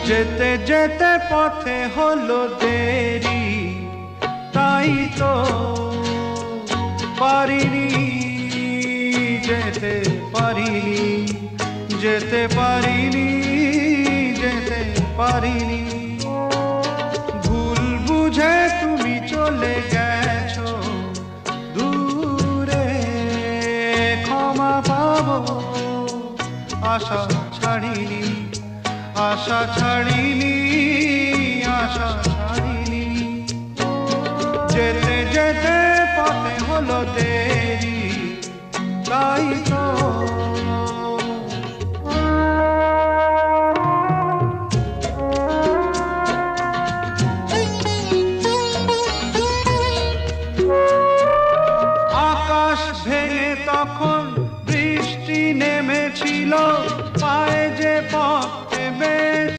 যেতে যেতে পথে হলো দেরি, তাই তো পারিনি, যেতে পারিনি, যেতে পারিনি, যেতে পারিনি। ভুল বুঝে তুমি চলে গেছো দূরে, ক্ষমা পাবো আশা ছাড়িনি, আশা ছাড়িনি, আশা ছাড়িনি। যেতে যেতে পথে হলো দেরি, তাই